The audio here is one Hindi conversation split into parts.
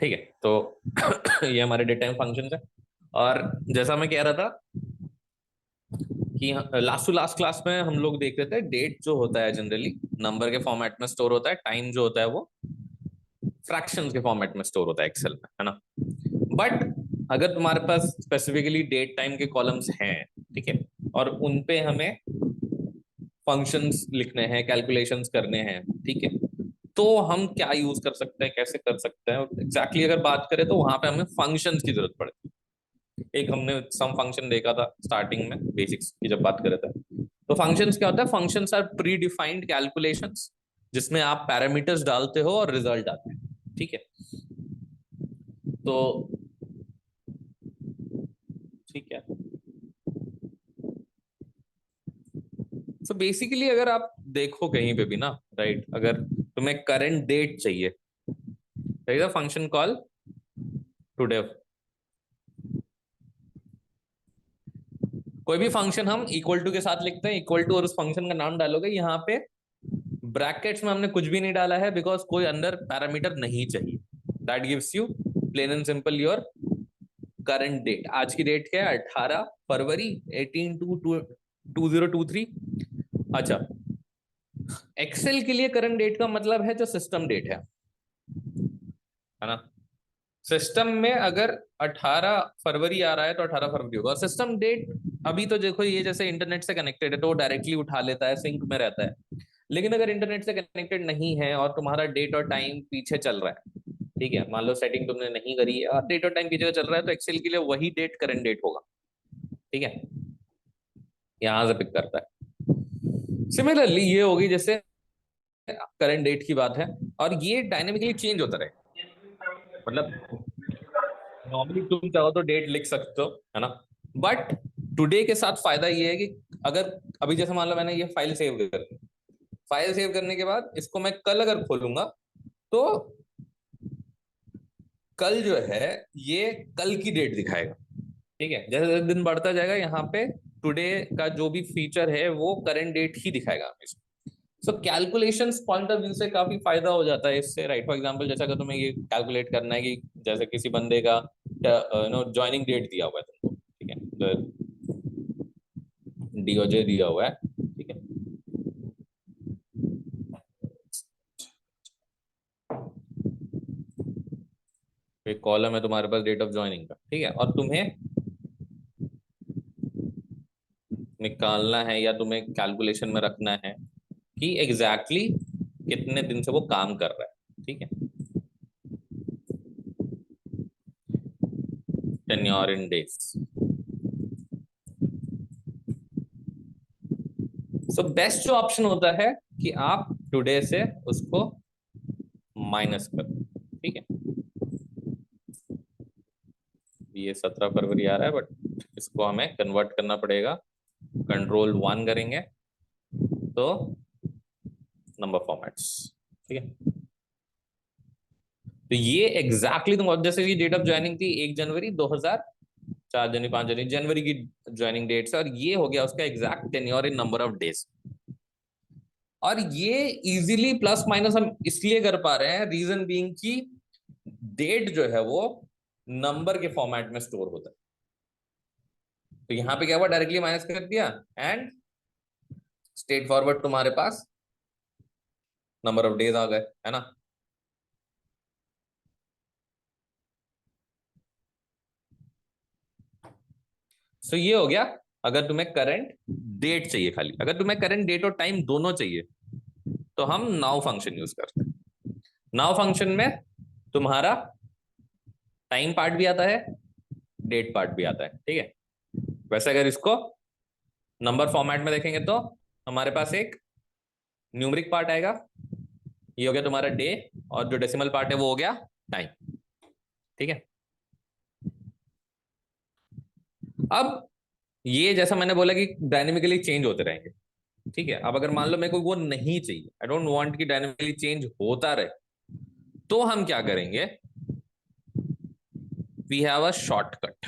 ठीक है, तो ये हमारे डेट टाइम फंक्शन है। और जैसा मैं कह रहा था कि लास्ट टू लास्ट क्लास में हम लोग देख रहे थे, डेट जो होता है जनरली नंबर के फॉर्मेट में स्टोर होता है, टाइम जो होता है वो फ्रैक्शंस के फॉर्मेट में स्टोर होता है एक्सेल में, है ना। बट अगर तुम्हारे पास स्पेसिफिकली डेट टाइम के कॉलम्स हैं, ठीक है, और उन पे हमें फंक्शंस लिखने हैं, कैलकुलेशंस करने हैं, ठीक है, तो हम क्या यूज कर सकते हैं, कैसे कर सकते हैं एग्जैक्टली अगर बात करें तो वहां पे हमें फंक्शंस की जरूरत पड़ती है। एक हमने सम फंक्शन देखा था स्टार्टिंग में बेसिक्स की जब बात कर रहे थे, तो फंक्शंस क्या होता है, functions are predefined calculations जिसमें आप पैरामीटर्स डालते हो और रिजल्ट आते हैं, ठीक है। तो ठीक है, सो बेसिकली अगर आप देखो कहीं पे भी ना, राइट, अगर तुम्हें करंट डेट चाहिए, there is a function call today. कोई भी फंक्शन हम इक्वल टू के साथ लिखते हैं, इक्वल टू और उस फंक्शन का नाम डालोगे, यहाँ पे ब्रैकेट्स में हमने कुछ भी नहीं डाला है बिकॉज कोई अंदर पैरामीटर नहीं चाहिए। That gives you plain and simple your current date. आज की डेट क्या है, 18 फरवरी 18/2/2023। अच्छा, एक्सेल के लिए करंट डेट का मतलब है जो सिस्टम डेट है ना। सिस्टम में अगर 18 फरवरी आ रहा है तो 18 फरवरी होगा। और सिस्टम डेट अभी तो देखो ये जैसे इंटरनेट से कनेक्टेड है तो वो डायरेक्टली उठा लेता है, सिंक में रहता है। लेकिन अगर इंटरनेट से कनेक्टेड नहीं है और तुम्हारा डेट और टाइम पीछे चल रहा है, ठीक है, मान लो सेटिंग तुमने नहीं करी है और डेट और टाइम पीछे चल रहा है, तो एक्सेल के लिए वही डेट करंट डेट होगा, ठीक है, यहां से पिक करता है। सिमिलरली ये होगी जैसे करंट डेट की बात है, और ये डायनेमिकली चेंज होता रहे। मतलब नॉर्मली तुम चाहो तो डेट लिख सकते हो, है ना, बट टुडे के साथ फायदा ये है कि अगर अभी जैसे मान लो मैंने ये फाइल सेव कर दी, फाइल सेव करने के बाद इसको मैं कल अगर खोलूंगा तो कल जो है ये कल की डेट दिखाएगा, ठीक है। जैसे जैसे दिन बढ़ता जाएगा यहाँ पे टुडे का जो भी फीचर है वो करंट डेट ही दिखाएगा हमेशा। So calculation point of view से काफी फायदा हो जाता है इससे, राइट। फॉर एग्जांपल जैसे अगर तुम्हें ये कैलकुलेट करना है कि जैसे किसी बंदे का नो ज्वाइनिंग डेट दिया हुआ है तुमको, ठीक है, डीओजे दिया हुआ है, ठीक है, एक कॉलम है तुम्हारे पास डेट ऑफ ज्वाइनिंग का, ठीक है, और तुम्हें निकालना है या तुम्हें कैलकुलेशन में रखना है कि एग्जैक्टली exactly कितने दिन से वो काम कर रहा है, ठीक है, टेन्योर इन डेज। सो बेस्ट जो ऑप्शन होता है कि आप टुडे से उसको माइनस कर दो, ठीक है। ये 17 फरवरी आ रहा है बट इसको हमें कन्वर्ट करना पड़ेगा, कंट्रोल 1 करेंगे तो नंबर फॉर्मेट्स, ठीक है। तो ये एग्जैक्टली तुम जैसे कि डेट ऑफ ज्वाइनिंग थी 1 जनवरी 2000, 4 जनवरी 5 जनवरी, जनवरी की ज्वाइनिंग डेट से, और ये हो गया उसका exact tenure in number of days. और ये इजीली प्लस माइनस हम इसलिए कर पा रहे हैं, रीजन बीइंग कि डेट जो है वो नंबर के फॉर्मेट में स्टोर होता है। तो यहां पे क्या हुआ, डायरेक्टली माइनस कर दिया एंड स्ट्रेट फॉरवर्ड तुम्हारे पास नंबर ऑफ डेज आ गए, है ना। सो ये हो गया अगर तुम्हें करंट डेट चाहिए खाली। अगर तुम्हें करंट डेट और टाइम दोनों चाहिए तो हम नाउ फंक्शन यूज करते हैं। नाउ फंक्शन में तुम्हारा टाइम पार्ट भी आता है, डेट पार्ट भी आता है, ठीक है। वैसे अगर इसको नंबर फॉर्मेट में देखेंगे तो हमारे पास एक न्यूमरिक पार्ट आएगा, ये हो गया तुम्हारा डे, और जो डेसिमल पार्ट है वो हो गया टाइम, ठीक है। अब ये जैसा मैंने बोला कि डायनेमिकली चेंज होते रहेंगे, ठीक है। अब अगर मान लो मेरे को वो नहीं चाहिए, आई डोंट वांट कि डायनेमिकली चेंज होता रहे, तो हम क्या करेंगे, वी हैव अ शॉर्टकट।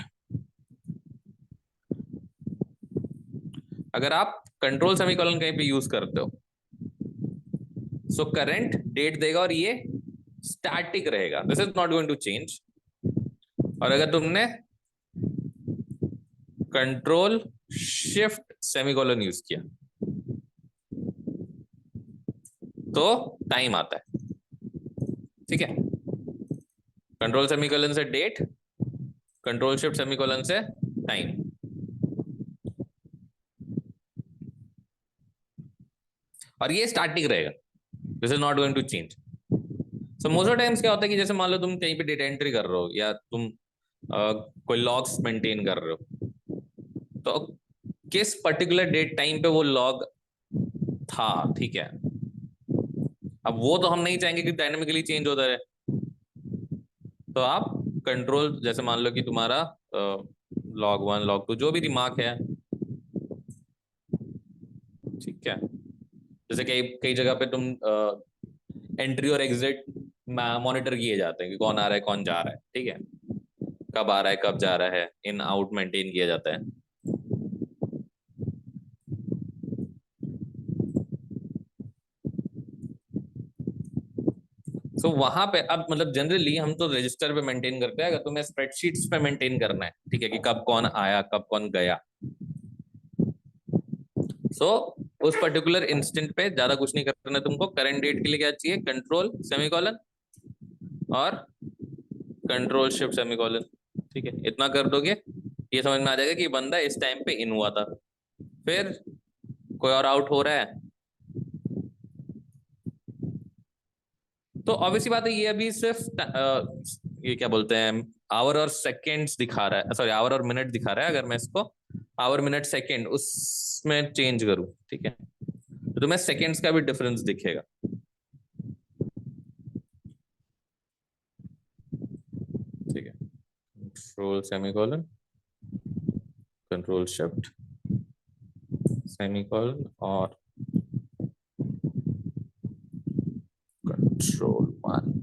अगर आप कंट्रोल सेमीकोलन कहीं पे यूज करते हो, सो करंट डेट देगा और ये स्टैटिक रहेगा, this is not going to change. और अगर तुमने कंट्रोल शिफ्ट सेमीकोलन यूज किया तो टाइम आता है, ठीक है। कंट्रोल सेमीकोलन से डेट, कंट्रोल शिफ्ट सेमीकोलन से टाइम। और ये स्टैटिक रहेगा, this is not going to change. So most of times क्या होता है कि जैसे मान लो तुम कहीं पे डेटा एंट्री कर रहे हो या तुम कोई लॉग्स मेंटेन कर रहे हो, तो किस पर्टिकुलर डेट टाइम पे वो लॉग था, ठीक है। अब वो तो हम नहीं चाहेंगे कि डायनेमिकली चेंज होता रहे, तो आप कंट्रोल, जैसे मान लो कि तुम्हारा लॉग वन लॉग टू जो भी रिमार्क है, ठीक है। जैसे कई कई जगह पे तुम एंट्री और एग्जिट मॉनिटर किए जाते हैं कि कौन आ रहा है कौन जा रहा है, ठीक है, कब आ रहा है कब जा रहा है, इन आउट मेंटेन किया जाता है। सो वहां पे अब मतलब जनरली हम तो रजिस्टर पे मेंटेन करते हैं, अगर तुम्हें स्प्रेडशीट्स पे मेंटेन करना है, ठीक है, कि कब कौन आया कब कौन गया, सो उस पर्टिकुलर इंस्टेंट पे ज्यादा कुछ नहीं करना है तुमको। करंट डेट के लिए क्या चाहिए, कंट्रोल सेमीकोलन और कंट्रोल शिफ्ट सेमीकोलन, ठीक है। इतना कर दोगे ये समझ में आ जाएगा कि बंदा इस टाइम पे इन हुआ था। फिर कोई और आउट हो रहा है तो ऑब्वियसली बात है, ये अभी सिर्फ ये क्या बोलते हैं, आवर और सेकेंड्स दिखा रहा है, सॉरी आवर और मिनट दिखा रहा है। अगर मैं इसको आवर मिनट सेकेंड उसमें चेंज करूं, ठीक है, तो तुम्हें सेकेंड्स का भी डिफरेंस दिखेगा, ठीक है। Control semicolon, control shift semicolon और कंट्रोल वन।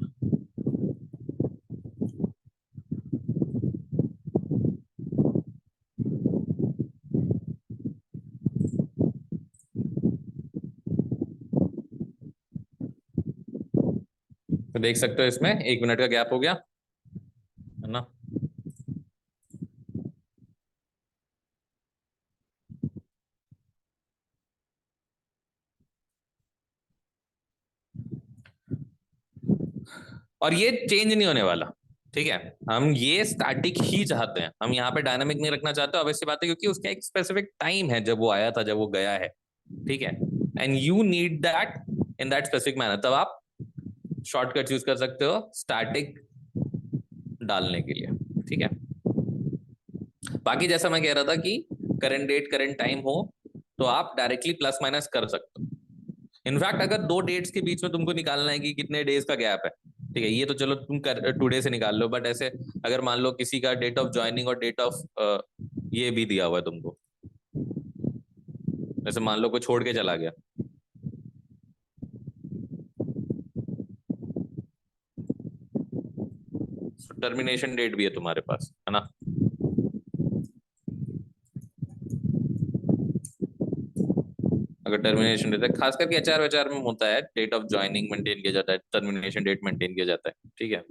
तो देख सकते हो इसमें 1 मिनट का गैप हो गया, है ना। और ये चेंज नहीं होने वाला, ठीक है। हम ये स्टैटिक ही चाहते हैं, हम यहाँ पे डायनामिक नहीं रखना चाहते, ऑब्वियसली बात है, क्योंकि उसका एक स्पेसिफिक टाइम है जब वो आया था जब वो गया है, ठीक है। And you need that in that specific manner, तब आप शॉर्टकट यूज कर सकते हो स्टैटिक डालने के लिए, ठीक है। बाकी जैसा मैं कह रहा था कि करंट डेट करंट टाइम हो तो आप डायरेक्टली प्लस माइनस कर सकते हो। इनफैक्ट अगर दो डेट्स के बीच में तुमको निकालना है कि कितने डेज का गैप है, ठीक है, ये तो चलो तुम कर टुडे से निकाल लो, बट ऐसे अगर मान लो किसी का डेट ऑफ ज्वाइनिंग और डेट ऑफ ये भी दिया हुआ है तुमको, जैसे मान लो कोई छोड़ के चला गया, टर्मिनेशन डेट भी है तुम्हारे पास, है ना। अगर टर्मिनेशन डेट है, खास करके एचआर वेचआर में होता है, डेट ऑफ ज्वाइनिंग मेंटेन किया जाता है, टर्मिनेशन डेट मेंटेन किया जाता है, ठीक है।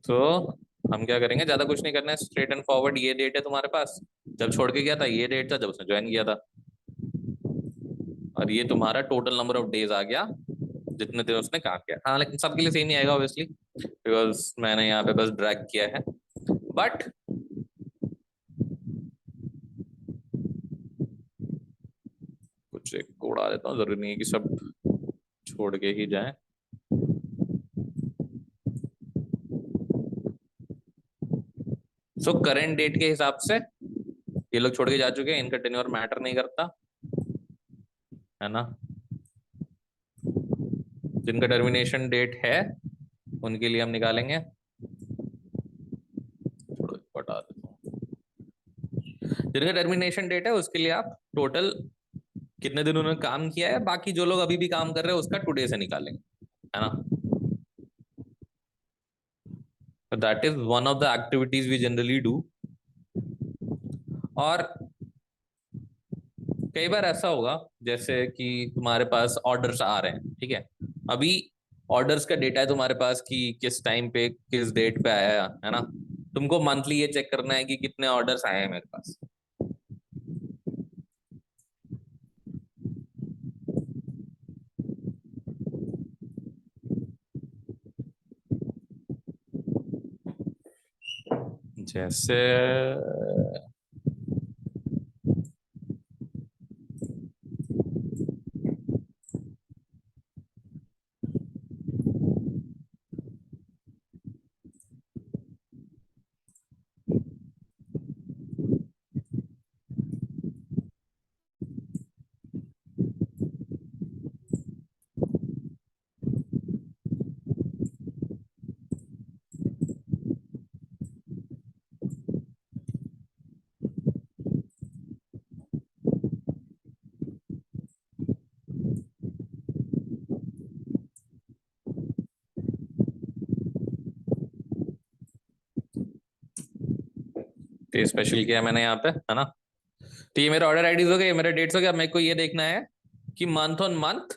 तो हम क्या करेंगे, ज्यादा कुछ नहीं करना है, स्ट्रेट एंड फॉरवर्ड ये डेट है तुम्हारे पास, जब छोड़ के गया था ये डेट था जब उसने ज्वाइन किया था, और ये तुम्हारा टोटल नंबर ऑफ डेज आ गया जितने दिन उसने काम किया। हाँ लेकिन सबके लिए सेम नहीं आएगा ऑब्वियसली, बिकॉज मैंने यहाँ पे बस ड्रैग किया है, बट कुछ एक उड़ा देता हूँ, जरूरी नहीं है कि सब छोड़ के ही जाए। सो करेंट डेट के हिसाब से ये लोग छोड़ के जा चुके हैं, इनका टेन्योर मैटर नहीं करता, है ना। जिनका टर्मिनेशन डेट है उनके लिए हम निकालेंगे, छोड़ो बता देता हूँ, जिनका टर्मिनेशन डेट है उसके लिए आप टोटल कितने दिन उन्होंने काम किया है, बाकी जो लोग अभी भी काम कर रहे हैं उसका टुडे से निकालेंगे, है ना। That is one of the activities we generally do. और कई बार ऐसा होगा जैसे कि तुम्हारे पास ऑर्डर्स आ रहे हैं, ठीक है। अभी ऑर्डर्स का डेटा है तुम्हारे पास कि किस टाइम पे किस डेट पे आया है ना। तुमको मंथली ये चेक करना है कि कितने ऑर्डर्स आए हैं मेरे पास। जैसे तो ये स्पेशल किया मैंने यहाँ पे, है ना। तो ये मेरे ऑर्डर आईडीज हो गए, मेरे डेट्स हो गए। अब मेरे को ये देखना है कि मंथ ऑन मंथ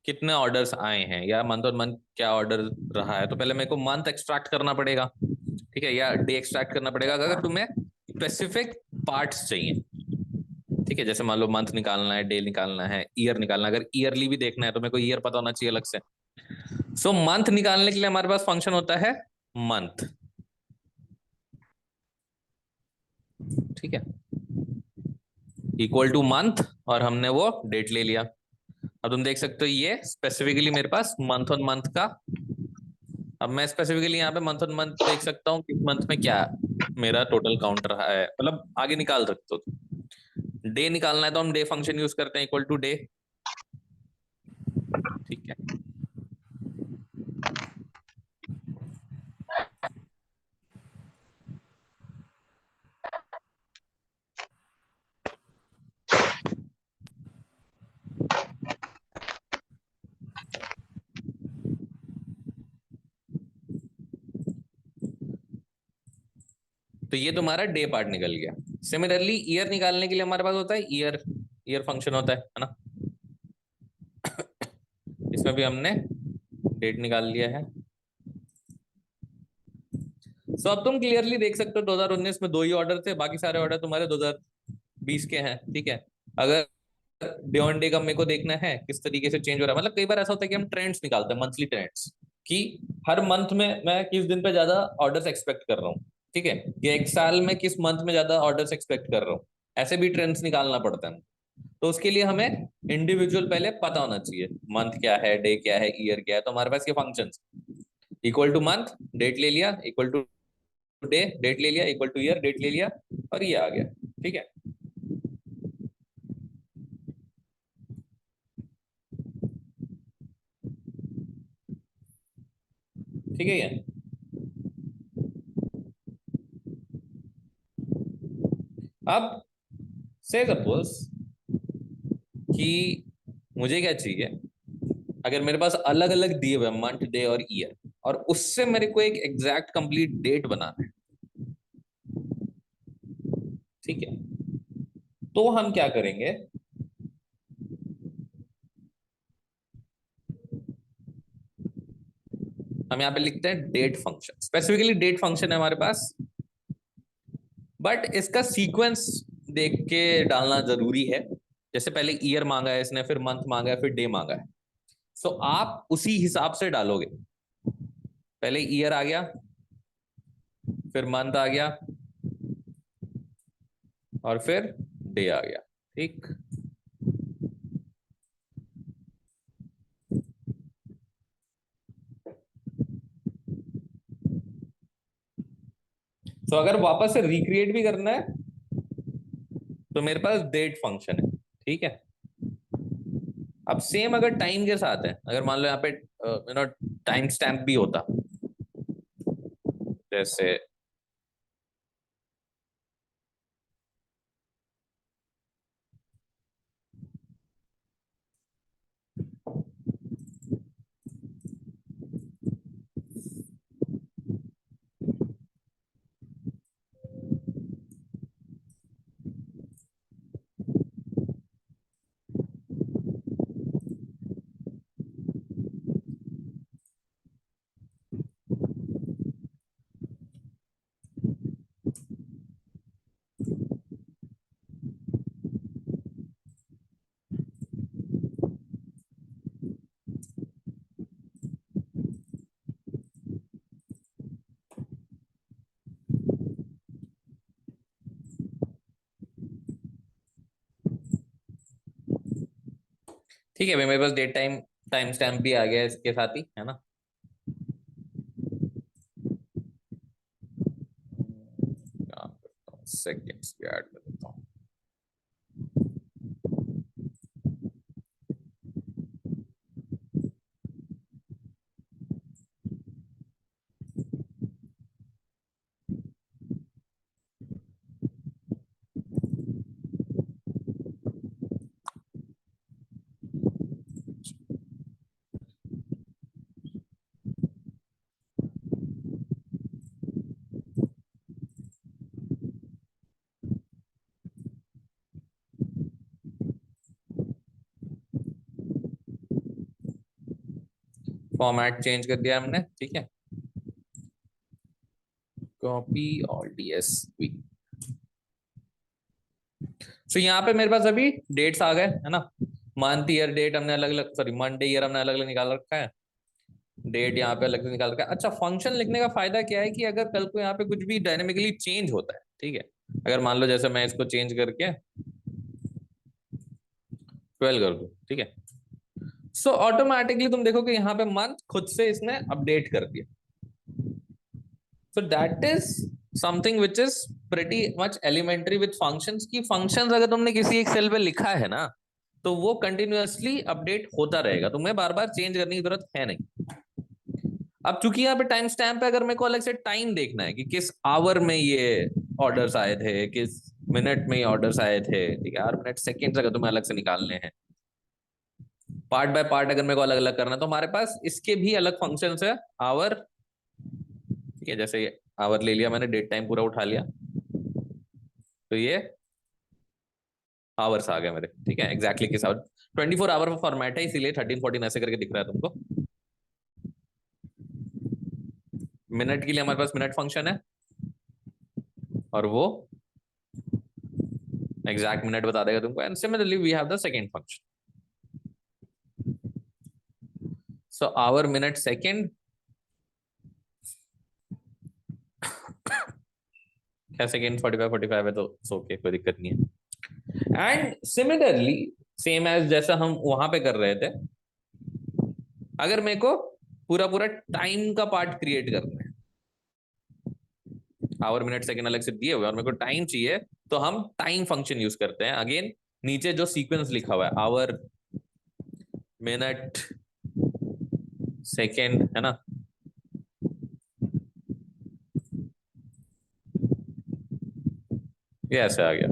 कितने ऑर्डर्स आए हैं, या मंथ ऑन मंथ क्या ऑर्डर रहा है। तो पहले मेरे को मंथ एक्सट्रैक्ट करना पड़ेगा, ठीक है, या डे एक्सट्रैक्ट करना पड़ेगा अगर तुम्हें स्पेसिफिक पार्ट्स चाहिए, ठीक है। जैसे मान लो मंथ निकालना है, डे निकालना है, ईयर निकालना है। अगर ईयरली भी देखना है तो मेरे को ईयर पता होना चाहिए अलग से। सो मंथ निकालने के लिए हमारे पास फंक्शन होता है मंथ, ठीक है, इक्वल टू मंथ, और हमने वो डेट ले लिया। अब तुम देख सकते हो ये स्पेसिफिकली मेरे पास मंथ ऑन मंथ का। अब मैं स्पेसिफिकली यहाँ पे मंथ ऑन मंथ देख सकता हूँ कि मंथ में क्या मेरा टोटल काउंट रहा है, मतलब आगे निकाल सकते हो। डे निकालना है तो हम डे फंक्शन यूज करते हैं, इक्वल टू डे, ठीक है। तो ये तुम्हारा डे पार्ट निकल गया। सिमिलरली ईयर निकालने के लिए हमारे पास होता है ईयर, ईयर फंक्शन होता है ना। इसमें भी हमने डेट निकाल लिया है। सो अब तुम क्लियरली देख सकते हो 2019 में दो ही ऑर्डर थे, बाकी सारे ऑर्डर तुम्हारे 2020 के हैं, ठीक है। अगर डे ऑन डे का मेरे को देखना है किस तरीके से चेंज हो रहा है, मतलब कई बार ऐसा होता है कि हम ट्रेंड्स निकालते हैं, मंथली ट्रेंड्स, कि हर मंथ में मैं किस दिन पे ज्यादा ऑर्डर्स एक्सपेक्ट कर रहा हूँ, ठीक है, कि एक साल में किस मंथ में ज्यादा ऑर्डर्स एक्सपेक्ट कर रहा हूँ। ऐसे भी ट्रेंड्स निकालना पड़ता है। तो उसके लिए हमें इंडिविजुअल पहले पता होना चाहिए, मंथ क्या है, डे क्या है, ईयर क्या है। तो हमारे पास ये function equal to month, date ले लिया, इक्वल टू डे, डेट ले लिया, इक्वल टू ईयर, डेट ले लिया, और ये आ गया, ठीक है। ठीक है ये। अब से सपोज कि मुझे क्या चाहिए, अगर मेरे पास अलग अलग दिए हुए मंथ, डे और ईयर, और उससे मेरे को एक एग्जैक्ट कंप्लीट डेट बनाना है, ठीक है। तो हम क्या करेंगे, हम यहाँ पे लिखते हैं date function. Specifically date function है हमारे पास, बट इसका सीक्वेंस देख के डालना जरूरी है। जैसे पहले ईयर मांगा है इसने, फिर मंथ मांगा है, फिर डे मांगा है। सो आप उसी हिसाब से डालोगे। पहले ईयर आ गया, फिर मंथ आ गया, और फिर डे आ गया, ठीक। सो अगर वापस से रिक्रिएट भी करना है तो मेरे पास डेट फंक्शन है, ठीक है। अब सेम अगर टाइम के साथ है, अगर मान लो यहाँ पे टाइम स्टैम्प भी होता, जैसे ठीक है भाई, मेरे पास डेट टाइम टाइम स्टैम्प भी आ गया है इसके साथ ही, है ना। सेकेंड्स भी ऐड कर देता हूँ। फॉर्मेट चेंज कर दिया हमने, ठीक है। कॉपी और डीएसपी। सो यहाँ पे मेरे पास अभी डेट्स आ गए, है ना। मंथ ईयर डेट हमने अलग अलग, सॉरी मंथ डे ईयर हमने अलग अलग निकाल रखा है। डेट यहाँ पे अलग से निकाल रखा है। अच्छा, फंक्शन लिखने का फायदा क्या है कि अगर कल को यहाँ पे कुछ भी डायनेमिकली चेंज होता है, ठीक है। अगर मान लो जैसे मैं इसको चेंज करके 12 कर दूं, ठीक है। सो ऑटोमेटिकली तुम देखो कि यहाँ पे मंथ खुद से इसने अपडेट कर दिया। So that is something which is pretty much elementary with functions. की फंक्शंस अगर तुमने किसी एक सेल पे लिखा है ना, तो वो कंटिन्यूअसली अपडेट होता रहेगा, तुम्हें बार बार चेंज करने की जरूरत है नहीं। अब चूंकि यहाँ पे टाइम स्टैम्प है, अगर मेरे को अलग से टाइम देखना है कि किस आवर में ये ऑर्डर्स आए थे, किस मिनट में ये ऑर्डर्स आए थे, ठीक है, आवर मिनट सेकेंड्स अगर तुम्हें अलग से निकालने हैं, पार्ट बाय पार्ट अगर मेरे को अलग अलग करना है, तो हमारे पास इसके भी अलग फंक्शंस है। आवर, ठीक है, जैसे आवर ले लिया मैंने, डेट टाइम पूरा उठा लिया, तो ये आवर्स आ गए मेरे, ठीक है, एग्जैक्टली किस आवर। 24 आवर का फॉर्मेट है, इसीलिए 1314 ऐसे करके दिख रहा है तुमको। मिनट के लिए हमारे पास मिनट फंक्शन है, और वो एग्जैक्ट मिनट बता देगा तुमको। And similarly we have the second function. So hour minute second, क्या सेकंड 45 45 है, तो ओके, कोई दिक्कत नहीं है। एंड सिमिलरली सेम एज जैसा हम वहां पे कर रहे थे, अगर मेरे को पूरा पूरा टाइम का पार्ट क्रिएट करना है, आवर मिनट सेकंड अलग से दिए हुए और मेरे को टाइम चाहिए, तो हम टाइम फंक्शन यूज करते हैं। अगेन नीचे जो सीक्वेंस लिखा हुआ है, आवर मिनट सेकंड, है ना, ये ऐसे आ गया।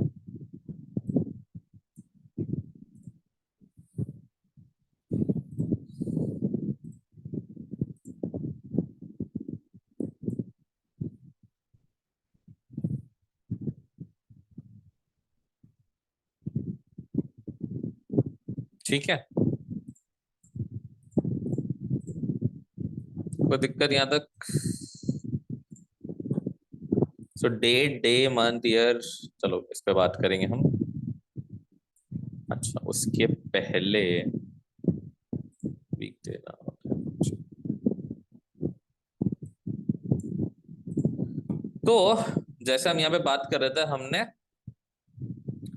ठीक है, कोई दिक्कत यहाँ तक। सो डेट, डे, मंथ, ईयर, चलो इस पे बात करेंगे हम। अच्छा, उसके पहले वीक देना होता है। तो जैसे हम यहाँ पे बात कर रहे थे, हमने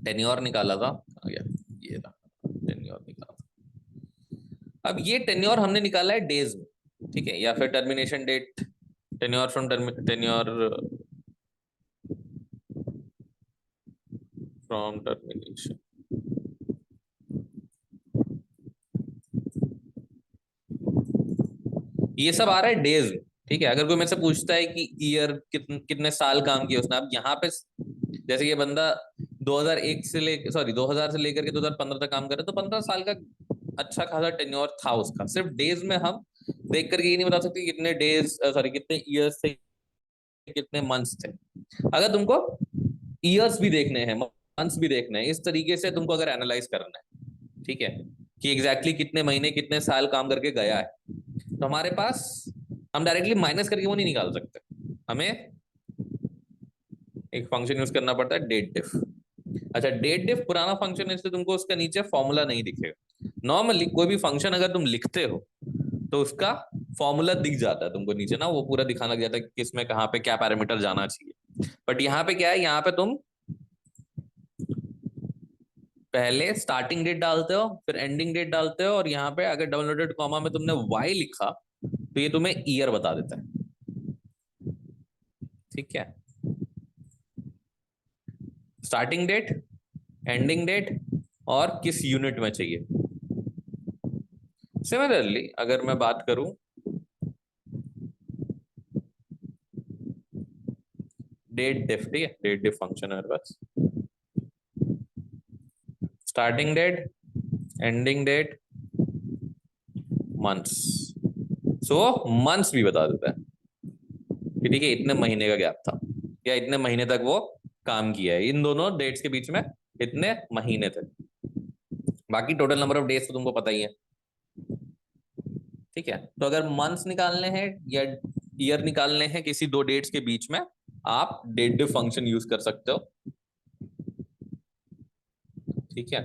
टेन्योर निकाला था, आ गया ये था, टेन्योर निकाला था। अब ये टेन्योर हमने निकाला है डेज में, ठीक है, या फिर termination date, tenure from tenure from termination, ये सब आ रहा है डेज में, ठीक है। अगर कोई मेरे से पूछता है कि ईयर कितने साल काम किया उसने, अब यहाँ पे जैसे ये बंदा 2001 से ले, सॉरी 2000 से लेकर के 2015 तक काम करे, तो 15 साल का अच्छा खासा टेन्योर था उसका। सिर्फ डेज में हम देख करके ये नहीं बता सकते कितने डेज, सॉरी कितने ईयर्स थे, कितने मंथ्स थे। अगर तुमको ईयर्स भी देखने हैं, मंथ्स भी देखने हैं, इस तरीके से तुमको अगर एनालाइज करना है, ठीक है, कि एग्जैक्टली कितने महीने कितने साल काम करके गया है, तो हमारे पास हम डायरेक्टली माइनस करके वो नहीं निकाल सकते, हमें एक फंक्शन यूज करना पड़ता है, डेट डिफ। अच्छा, डेट डिफ पुराना फंक्शन है, इसलिए तुमको उसका नीचे फॉर्मूला नहीं दिखेगा। नॉर्मली कोई भी फंक्शन अगर तुम लिखते हो, तो उसका फॉर्मूला दिख जाता है तुमको नीचे ना, वो पूरा दिखाना लग जाता है कि किसमें कहाँ पे क्या पैरामीटर जाना चाहिए। बट यहाँ पे क्या है, यहाँ पे तुम पहले स्टार्टिंग डेट डालते हो, फिर एंडिंग डेट डालते हो, और यहाँ पे अगर डबल नोटेड कॉमा में तुमने वाई लिखा तो ये तुम्हें ईयर बता देता है। ठीक है, स्टार्टिंग डेट, एंडिंग डेट, और किस यूनिट में चाहिए। सिमिलरली अगर मैं बात करूं डेट डिफ, ठीक है, डेट डिफ फंक्शन है मेरे पास। Starting date, ending date, months. So months भी बता देता है कि ठीक है इतने महीने का गैप था, या इतने महीने तक वो काम किया है, इन दोनों डेट्स के बीच में इतने महीने थे। बाकी टोटल नंबर ऑफ डेज तो तुमको पता ही है। ठीक है, तो अगर मंथ्स निकालने हैं या ईयर निकालने हैं किसी दो डेट्स के बीच में, आप डेट डिफ फंक्शन यूज कर सकते हो। ठीक है,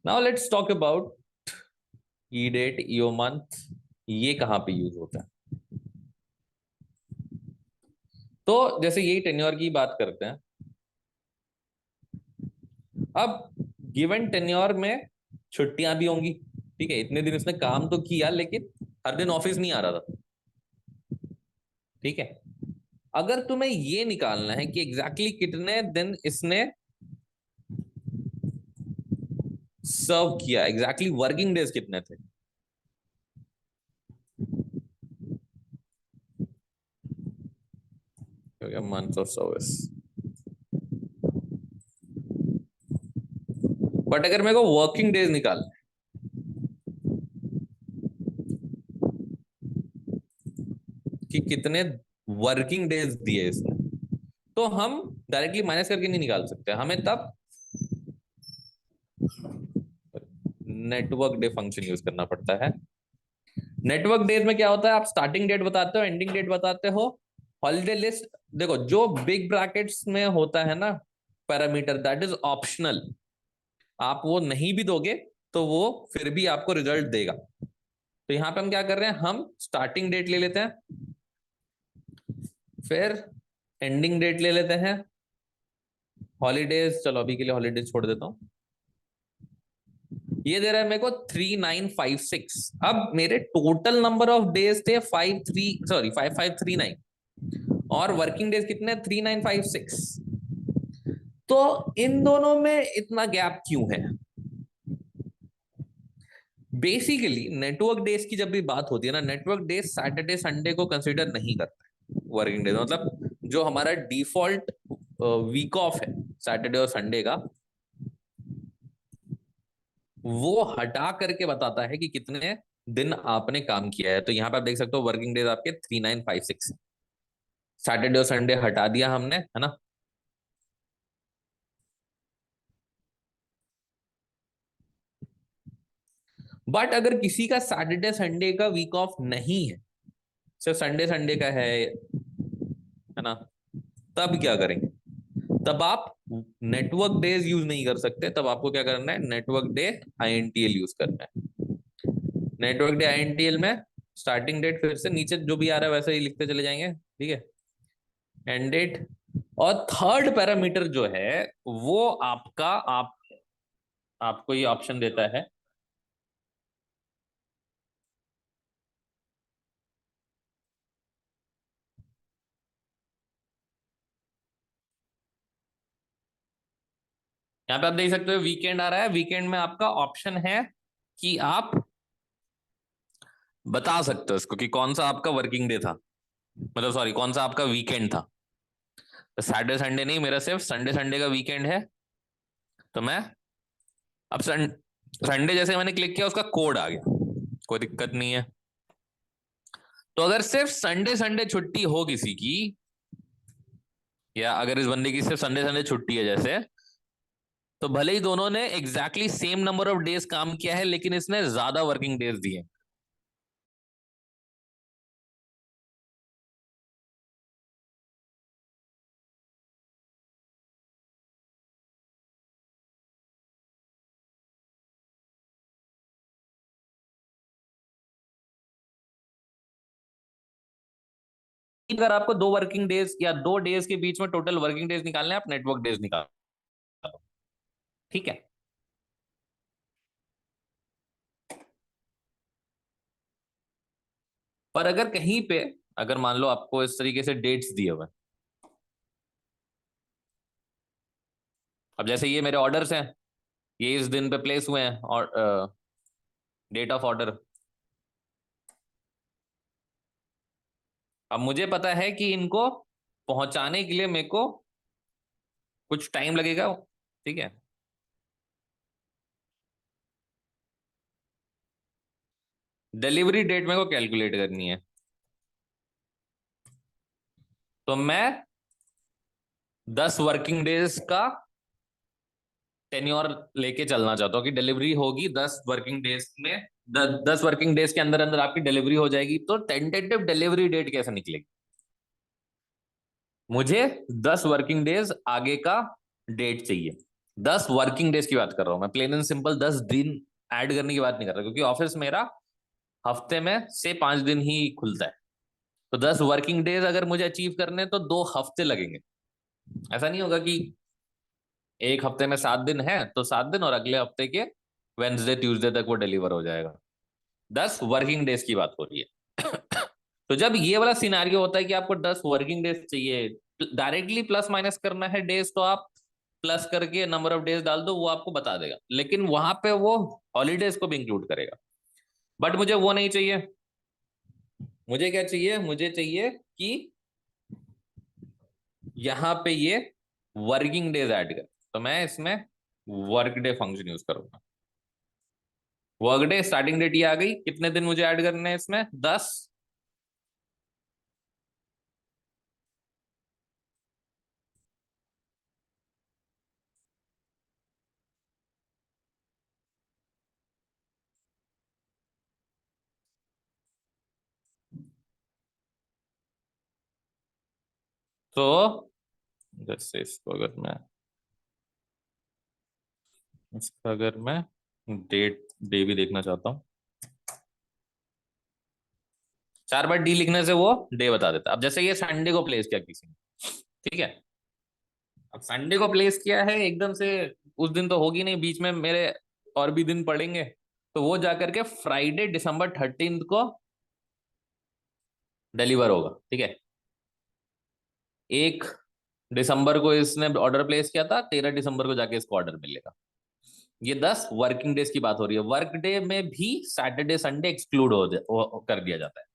now let's talk about E date, EO month, ये कहां पे यूज होता है। तो जैसे यही टेन्योर की बात करते हैं। अब गिवन टेन्योर में छुट्टियां भी होंगी। ठीक है, इतने दिन इसने काम तो किया लेकिन हर दिन ऑफिस नहीं आ रहा था। ठीक है, अगर तुम्हें ये निकालना है कि एग्जैक्टली कितने दिन इसने सर्व किया, एग्जैक्टली वर्किंग डेज कितने थे, मंथ ऑफ सर्विस। बट अगर मेरे को वर्किंग डेज निकालना है कि कितने वर्किंग डेज दिए इसने, तो हम डायरेक्टली माइनस करके नहीं निकाल सकते, हमें तब नेटवर्क डे फंक्शन यूज करना पड़ता है। नेटवर्क डेज में क्या होता है, आप स्टार्टिंग डेट बताते हो, एंडिंग डेट बताते हो, हॉलीडे लिस्ट। देखो जो बिग ब्रैकेट्स में होता है ना पैरामीटर, दैट इज ऑप्शनल। आप वो नहीं भी दोगे तो वो फिर भी आपको रिजल्ट देगा। तो यहां पे हम क्या कर रहे हैं, हम स्टार्टिंग डेट ले लेते हैं, फिर एंडिंग डेट ले लेते हैं, हॉलीडेज, चलो अभी के लिए हॉलीडेज छोड़ देता हूं। ये दे रहा है मेरे को 3956। अब मेरे टोटल नंबर ऑफ डेज थे 5539, और वर्किंग डेज कितने 3956। तो इन दोनों में इतना गैप क्यों है। बेसिकली नेटवर्क डेज की जब भी बात होती है ना, नेटवर्क डेज सैटरडे संडे को कंसीडर नहीं करता है वर्किंग डेज। मतलब जो हमारा डिफॉल्ट वीक ऑफ है सैटरडे और संडे का, वो हटा करके बताता है कि कितने दिन आपने काम किया है। तो यहां पर आप देख सकते हो वर्किंग डेज आपके 3956, सैटरडे और संडे हटा दिया हमने, है ना। बट अगर किसी का सैटरडे संडे का वीक ऑफ नहीं है, सिर्फ संडे संडे का है ना, तब क्या करेंगे। तब आप नेटवर्क डेज यूज नहीं कर सकते, तब आपको क्या करना है, नेटवर्क डे आईएनटीएल यूज करना है। नेटवर्क डे आईएनटीएल में स्टार्टिंग डेट फिर से नीचे जो भी आ रहा है वैसे ही लिखते चले जाएंगे। ठीक है, एंड डेट, और थर्ड पैरामीटर जो है वो आपका आपको ये ऑप्शन देता है। यहाँ पे आप देख सकते हो वीकेंड आ रहा है, वीकेंड में आपका ऑप्शन है कि आप बता सकते हो इसको कि कौन सा आपका वर्किंग डे था, मतलब सॉरी कौन सा आपका वीकेंड था। तो सैटरडे संडे नहीं, मेरा सिर्फ संडे संडे का वीकेंड है। तो मैं अब संडे जैसे मैंने क्लिक किया उसका कोड आ गया, कोई दिक्कत नहीं है। तो अगर सिर्फ संडे संडे छुट्टी हो किसी की, या अगर इस बंदे की सिर्फ संडे संडे छुट्टी है जैसे, तो भले ही दोनों ने exactly same number of days काम किया है लेकिन इसने ज्यादा वर्किंग डेज दिए। अगर आपको 2 वर्किंग डेज या 2 डेज के बीच में टोटल वर्किंग डेज निकालने हैं, आप नेटवर्क डेज निकालो। ठीक है। पर अगर कहीं पे, अगर मान लो आपको इस तरीके से डेट्स दिए हुए, अब जैसे ये मेरे ऑर्डर्स हैं, ये इस दिन पे प्लेस हुए हैं, और डेट ऑफ ऑर्डर, अब मुझे पता है कि इनको पहुंचाने के लिए मेरे को कुछ टाइम लगेगा। ठीक है। डिलीवरी डेट मेरे को कैलकुलेट करनी है, तो मैं 10 वर्किंग डेज का टेन्योर लेके चलना चाहता हूँ कि डिलीवरी होगी 10 वर्किंग डेज में, 10 वर्किंग डेज के अंदर अंदर आपकी डिलीवरी हो जाएगी। तो टेंटेटिव डिलीवरी डेट कैसे निकलेगी? मुझे 10 वर्किंग डेज आगे का डेट चाहिए। 10 वर्किंग डेज की बात कर रहा हूं मैं, प्लेन एंड सिंपल 10 दिन ऐड करने की बात नहीं कर रहा, क्योंकि ऑफिस मेरा हफ्ते में से 5 दिन ही खुलता है। तो 10 वर्किंग डेज अगर मुझे अचीव करने तो 2 हफ्ते लगेंगे। ऐसा नहीं होगा कि एक हफ्ते में 7 दिन है तो 7 दिन, और अगले हफ्ते के वेंसडे ट्यूसडे तक वो डिलीवर हो जाएगा। 10 वर्किंग डेज की बात हो रही है। तो जब ये वाला सिनारियो होता है कि आपको 10 वर्किंग डेज चाहिए, डायरेक्टली प्लस माइनस करना है डेज, तो आप प्लस करके नंबर ऑफ डेज डाल दो, वो आपको बता देगा। लेकिन वहां पे वो हॉलीडेज को भी इंक्लूड करेगा। बट मुझे वो नहीं चाहिए। मुझे क्या चाहिए? मुझे चाहिए कि यहाँ पे ये वर्किंग डेज ऐड कर, तो मैं इसमें वर्क डे फंक्शन यूज करूंगा। वर्क डे स्टार्टिंग डेट ये आ गई, कितने दिन मुझे ऐड करने हैं इसमें? 10। तो जैसे इसको अगर मैं डेट डे भी देखना चाहता हूँ, 4 बार डी लिखने से वो डे बता देता है। अब जैसे ये संडे को प्लेस किया किसी ने, ठीक है, अब संडे को प्लेस किया है एकदम से, उस दिन तो होगी नहीं, बीच में मेरे और भी दिन पड़ेंगे, तो वो जाकर के फ्राइडे December 13 को डिलीवर होगा। ठीक है। 1 दिसंबर को इसने ऑर्डर प्लेस किया था, 13 दिसंबर को जाके इसको ऑर्डर मिलेगा। ये 10 वर्किंग डेज की बात हो रही है। वर्क डे में भी सैटरडे संडे एक्सक्लूड कर दिया जाता है।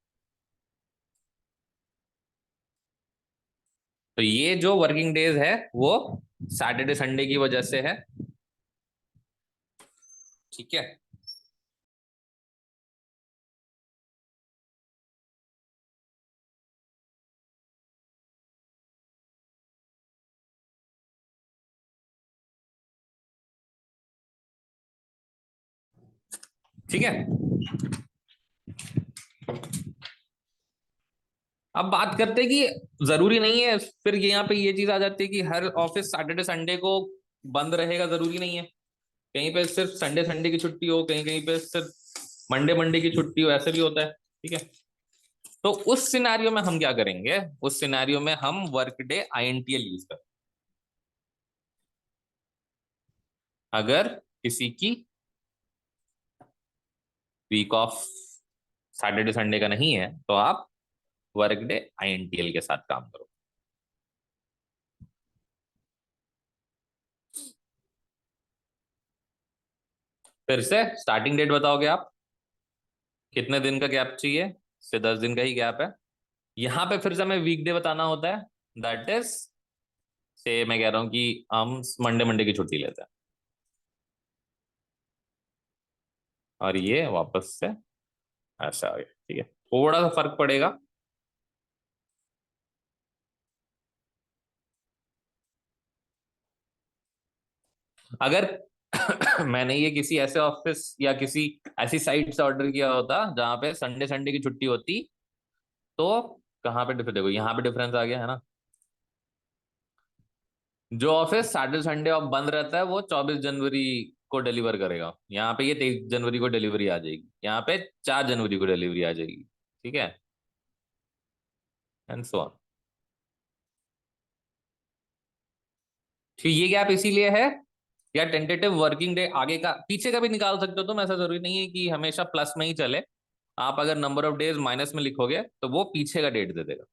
तो ये जो वर्किंग डेज है वो सैटरडे संडे की वजह से है। ठीक है। ठीक है। अब बात करते हैं कि जरूरी नहीं है, फिर यहाँ पे ये चीज आ जाती है कि हर ऑफिस सैटरडे संडे को बंद रहेगा, जरूरी नहीं है। कहीं पे सिर्फ संडे संडे की छुट्टी हो, कहीं कहीं पे सिर्फ मंडे मंडे की छुट्टी हो, ऐसे भी होता है। ठीक है। तो उस सिनारियो में हम क्या करेंगे? उस सिनारियो में हम वर्क डे INTL यूज करें। अगर किसी की वीक ऑफ सैटरडे संडे का नहीं है, तो आप वर्क डे INTL के साथ काम करो। फिर से स्टार्टिंग डेट बताओगे आप, कितने दिन का गैप चाहिए? से 10 दिन का ही गैप है। यहां पे फिर से हमें वीकडे बताना होता है, दैट इज, से मैं कह रहा हूं कि हम मंडे मंडे की छुट्टी लेते हैं, और ये वापस से ऐसा आ गया। ठीक है। थोड़ा सा फर्क पड़ेगा। अगर मैंने ये किसी ऐसे ऑफिस या किसी ऐसी साइट से ऑर्डर किया होता जहां पे संडे संडे की छुट्टी होती, तो कहाँ पे डिफरेंस? देखो यहाँ पे डिफरेंस आ गया है ना। जो ऑफिस सैटरडे संडे ऑफ बंद रहता है वो 24 जनवरी को डिलीवर करेगा। यहाँ पे ये 23 जनवरी को डिलीवरी आ जाएगी, यहाँ पे 4 जनवरी को डिलीवरी आ जाएगी। ठीक है। And so on. तो ये गैप इसीलिए है, या टेंटेटिव वर्किंग डे आगे का पीछे का भी निकाल सकते हो तुम, ऐसा जरूरी नहीं है कि हमेशा प्लस में ही चले। आप अगर नंबर ऑफ डेज माइनस में लिखोगे तो वो पीछे का डेट दे देगा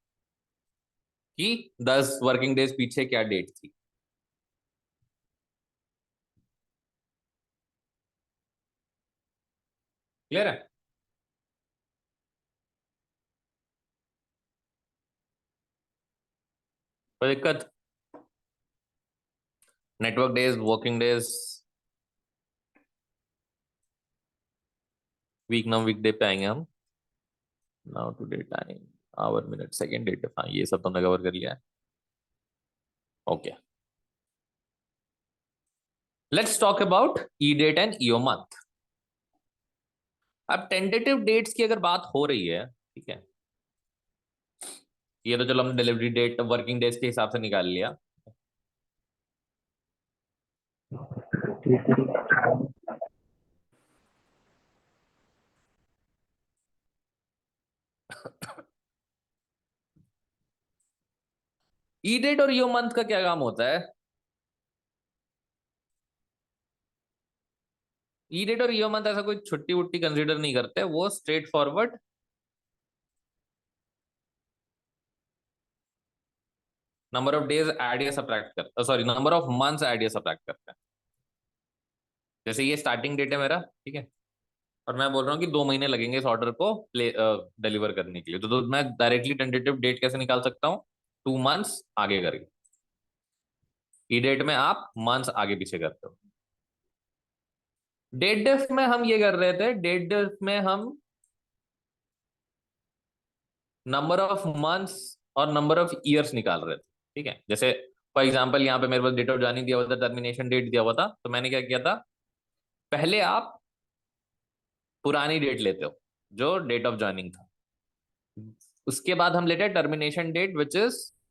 कि 10 वर्किंग डेज पीछे क्या डेट थी। क्लियर है? कोई दिक्कत? Network days, working days, week now weekday पे आएंगे हम। Now today time, hour, minute, second, date, हाँ ये सब तुमने कवर कर लिया है। Okay, let's talk about E date and EO month. अब टेंटेटिव डेट्स की अगर बात हो रही है, ठीक है, ये तो चलो हम डिलीवरी डेट वर्किंग डेज के हिसाब से निकाल लिया। ई डेट और ईओ मंथ का क्या काम होता है? ई डेट और ईओ मंथ ऐसा कोई छुट्टी वुट्टी कंसीडर नहीं करते, वो straight forward number of days add या सब्ट्रैक्ट करते, sorry number of months add या सब्ट्रैक्ट करते हैं। जैसे ये स्टार्टिंग डेट है मेरा, ठीक है, और मैं बोल रहा हूँ कि 2 महीने लगेंगे इस ऑर्डर को प्ले डिलीवर करने के लिए, तो मैं डायरेक्टली टेंटेटिव डेट कैसे निकाल सकता हूँ? 2 मंथ्स आगे करके। ई डेट में आप मंथ्स आगे पीछे करते हो। डेट डिफ में हम ये कर रहे थे, डेट डिफ में हम नंबर ऑफ मंथ्स और नंबर ऑफ ईयर्स निकाल रहे थे, ठीक है। जैसे फॉर एग्जांपल यहाँ पे मेरे पास डेट ऑफ ज्वाइनिंग दिया हुआ था, टर्मिनेशन डेट दिया हुआ था, तो मैंने क्या किया था, पहले आप पुरानी डेट लेते हो जो डेट ऑफ ज्वाइनिंग था, उसके बाद हम लेते हैं टर्मिनेशन डेट विच इज